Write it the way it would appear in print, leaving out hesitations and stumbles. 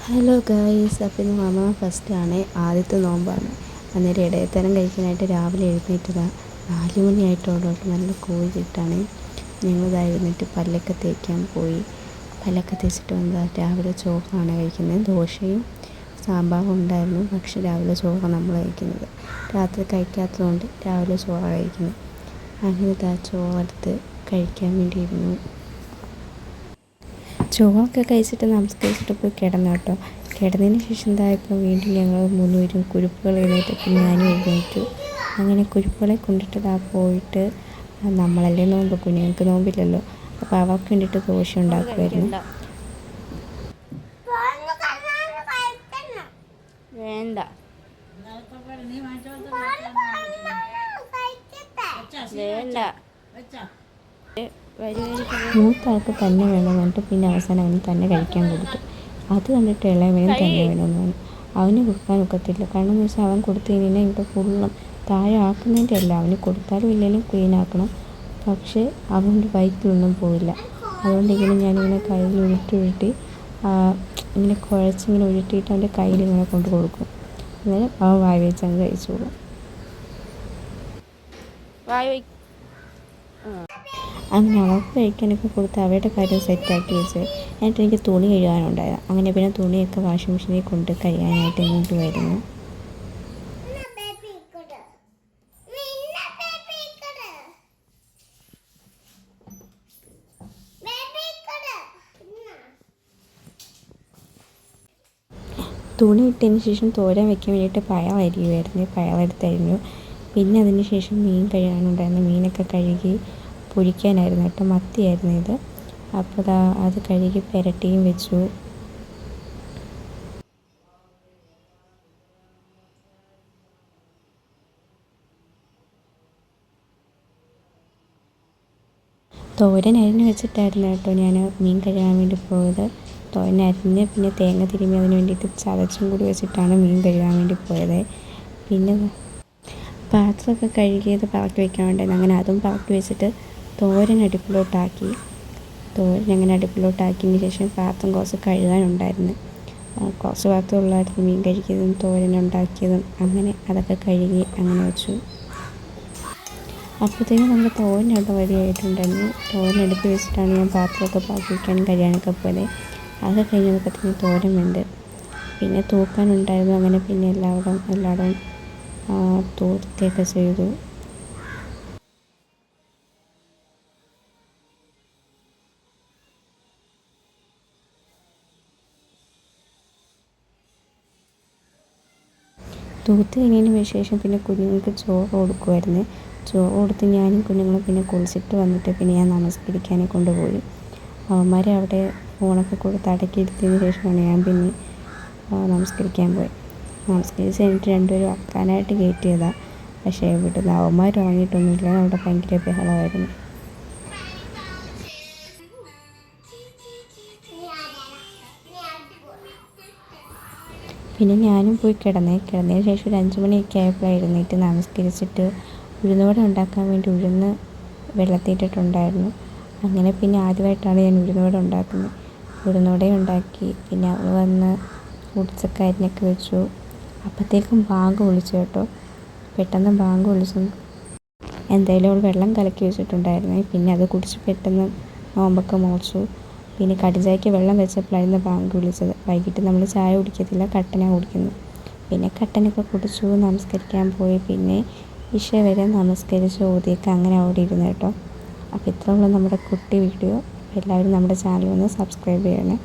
Hello guys, അപ്പോൾ ഇന്ന് റമദാൻ ഫസ്റ്റാണ്, ആദ്യത്തെ നോമ്പാണ്. അന്നേരം ഇടയത്തരം കഴിക്കാനായിട്ട് രാവിലെ എഴുന്നേറ്റതാണ്. 4 മണിയായിട്ടുള്ളൂ. നല്ല കോഴിയിട്ടാണ് ഞങ്ങളിതായി എഴുന്നേറ്റ് പല്ലൊക്കെ തേക്കാൻ പോയി. പല്ലൊക്കെ തേച്ചിട്ട് വന്നാൽ രാവിലെ ചോറാണ് കഴിക്കുന്നത്. ദോശയും സാമ്പാറും ഉണ്ടായിരുന്നു. പക്ഷേ രാവിലെ ചോറാണ് നമ്മൾ കഴിക്കുന്നത്. രാത്രി കഴിക്കാത്തതുകൊണ്ട് രാവിലെ ചോറാണ് കഴിക്കുന്നത്. അങ്ങനെ ചോറെടുത്ത് കഴിക്കാൻ വേണ്ടിയിരുന്നു. ചോറൊക്കെ കഴിച്ചിട്ട് നമസ്കരിച്ചിട്ട് പോയി കിടന്നു കേട്ടോ. കിടന്നതിന് ശേഷം ഇപ്പോൾ വീണ്ടും ഞങ്ങൾ 3 പേരും കുരുപ്പുകൾ എഴുന്നേറ്റപ്പോൾ ഞാനും എഴുന്നേറ്റു. അങ്ങനെ കുരുപ്പുകളെ കൊണ്ടിട്ട് പോയിട്ട് നമ്മളല്ലേ നോമ്പ്, കുഞ്ഞുങ്ങൾക്ക് നോമ്പില്ലല്ലോ, അപ്പോൾ അവർക്ക് വേണ്ടിയിട്ട് ദോശ ഉണ്ടാക്കുമായിരുന്നു. വേണ്ട വേണ്ട മൂത്താൾക്ക് തന്നെ വേണമെന്ന് പറഞ്ഞിട്ട് പിന്നെ അവസാനം അവന് തന്നെ കഴിക്കാൻ കൊടുത്തു. അത് കണ്ടിട്ട് ഇളയവനും തന്നെ വേണമെന്ന് പറഞ്ഞു. അവന് കൊടുക്കാൻ ഒക്കത്തില്ല. കാരണം എന്ന് വെച്ചാൽ അവൻ കൊടുത്തു കഴിഞ്ഞാൽ ഇവിടെ ഫുള്ളും താഴെ ആക്കുന്നതിൻ്റെ അല്ല, അവന് കൊടുത്താലും ഇല്ലെങ്കിലും ക്ലീൻ ആക്കണം. പക്ഷേ അവൻ്റെ വയറ്റിലൊന്നും പോയില്ല. അതുകൊണ്ട് ഞാനിങ്ങനെ കയ്യിൽ ഉരുട്ടി ഇങ്ങനെ കുഴച്ചിങ്ങനെ ഉരുട്ടിയിട്ട് അവൻ്റെ കയ്യിൽ ഇങ്ങനെ കൊണ്ട് കൊടുക്കും. അന്നേരം അവൻ വായ വെച്ച് അങ്ങ് കഴിച്ചോളും. അങ്ങനെ അവർക്ക് കഴിക്കാനൊക്കെ കൊടുത്ത് അവരുടെ കാര്യം സെറ്റാക്കി വെച്ച് എന്നിട്ട് എനിക്ക് തുണി കഴുകാനുണ്ടായത്. അങ്ങനെ പിന്നെ തുണിയൊക്കെ വാഷിംഗ് മെഷീനിൽ കൊണ്ട് കഴുകാനായിട്ട് ഇങ്ങോട്ട് വരുന്നു. തുണി ഇട്ടതിന് ശേഷം തോരൻ വെക്കാൻ വേണ്ടിയിട്ട് പയറെടുത്തായിരുന്നു. പിന്നെ അതിന് ശേഷം മീൻ കഴുകാനുണ്ടായിരുന്നു. മീനൊക്കെ കഴുകി പൊരിക്കാനായിരുന്നു കേട്ടോ. മത്തിയായിരുന്നു ഇത്. അപ്പോൾ അത് കഴുകി പുരട്ടിയും വെച്ചു. തോരൻ അരിഞ്ഞ് വെച്ചിട്ടായിരുന്നു കേട്ടോ ഞാൻ മീൻ കഴുകാൻ വേണ്ടി പോയത്. തോരൻ അരിഞ്ഞ് പിന്നെ തേങ്ങ തിരുമ്മി അതിന് വേണ്ടിയിട്ട് ചതച്ചും കൂടി വെച്ചിട്ടാണ് മീൻ കഴുകാൻ വേണ്ടി പോയത്. പിന്നെ പാത്രമൊക്കെ കഴുകിയത് പറക്കി വെക്കാൻ വേണ്ടിയിരുന്നു. അങ്ങനെ അതും പറക്കി വെച്ചിട്ട് തോരൻ അടുപ്പിലോട്ടാക്കി. അങ്ങനെ അടുപ്പിലോട്ടാക്കിയതിന് ശേഷം പാത്രം കുറച്ച് കഴുകാനുണ്ടായിരുന്നു. കുറച്ച് പാത്രമുള്ളായിരുന്നു മീൻ കഴുകിയതും തോരനുണ്ടാക്കിയതും. അങ്ങനെ അതൊക്കെ കഴുകി അങ്ങനെ വെച്ചു. അപ്പോഴത്തേക്കും നമ്മുടെ തോരൻ അവിടെ റെഡിയായിട്ടുണ്ടായിരുന്നു. തോരൻ എടുത്ത് വെച്ചിട്ടാണ് ഞാൻ പാത്രമൊക്കെ പാക്കി വയ്ക്കാനും കഴിയാനൊക്കെ പോയത്. അതൊക്കെ കഴിഞ്ഞപ്പോഴത്തേക്കും തോരൻ വെന്ത്. പിന്നെ തൂക്കാനുണ്ടായിരുന്നു. അങ്ങനെ പിന്നെ എല്ലായിടവും തൂക്കുകയൊക്കെ ചെയ്തു. തൂത്ത് കഴിഞ്ഞതിന് ശേഷം പിന്നെ കുഞ്ഞുങ്ങൾക്ക് ചോറ് കൊടുക്കുമായിരുന്നു. ചോറ് കൊടുത്ത് ഞാനും കുഞ്ഞുങ്ങളും പിന്നെ കുളിച്ചിട്ട് വന്നിട്ട് പിന്നെ ഞാൻ നമസ്കരിക്കാനെ കൊണ്ടുപോയി. അവന്മാരെ അവിടെ ഫോണൊക്കെ കൊടുത്ത് അടക്കിയിരുത്തിയതിന് ശേഷമാണ് ഞാൻ പിന്നെ നമസ്കരിക്കാൻ പോയി. നമസ്കരിച്ച് കഴിഞ്ഞിട്ട് രണ്ടുപേരും അക്കാനായിട്ട് കയറ്റിയതാണ്. പക്ഷേ ഇവിടുന്ന് അവന്മാർ ഉറങ്ങിയിട്ടൊന്നുമില്ല. അവിടെ ഭയങ്കര ബഹളമായിരുന്നു. പിന്നെ ഞാനും പോയി കിടന്നതിന് ശേഷം ഒരു 5 മണിയൊക്കെ ആയപ്പോഴാണ് എഴുന്നേറ്റ് നമസ്കരിച്ചിട്ട് ഉഴുന്നുവട ഉണ്ടാക്കാൻ വേണ്ടി ഉഴുന്ന് വെള്ളത്തിയിട്ടിട്ടുണ്ടായിരുന്നു. അങ്ങനെ പിന്നെ ആദ്യമായിട്ടാണ് ഞാൻ ഉഴുന്നുവട ഉണ്ടാക്കുന്നത്. ഉഴുന്നുവട ഉണ്ടാക്കി. പിന്നെ അവൾ വന്ന് ഫ്രൂട്ട്സൊക്കെ അരിഞ്ഞൊക്കെ വെച്ചു. അപ്പോഴത്തേക്കും ബാങ്ക് വിളിച്ചു കേട്ടോ. പെട്ടെന്ന് ബാങ്ക് വിളിച്ചു. എന്തായാലും അവൾ വെള്ളം കലക്കി വെച്ചിട്ടുണ്ടായിരുന്നു. പിന്നെ അത് കുടിച്ച് പെട്ടെന്ന് നോമ്പൊക്കെ മുറിച്ചു. പിന്നെ കടുചായ്ക്ക് വെള്ളം വെച്ചപ്പോഴായിരുന്നു ബാങ്ക് വിളിച്ചത്. വൈകിട്ട് നമ്മൾ ചായ കുടിക്കത്തില്ല, കട്ടനാണ് കുടിക്കുന്നത്. പിന്നെ കട്ടനൊക്കെ കുടിച്ചു, നമസ്കരിക്കാൻ പോയി. പിന്നെ ഇഷ വരെ നമസ്കരിച്ച് ഓതിയൊക്കെ അങ്ങനെ അവിടെ ഇരുന്നു കേട്ടോ. അപ്പോൾ ഇത്രയുള്ള നമ്മുടെ കുട്ടി വീഡിയോ. എല്ലാവരും നമ്മുടെ ചാനൽ ഒന്ന് സബ്സ്ക്രൈബ് ചെയ്യണേ.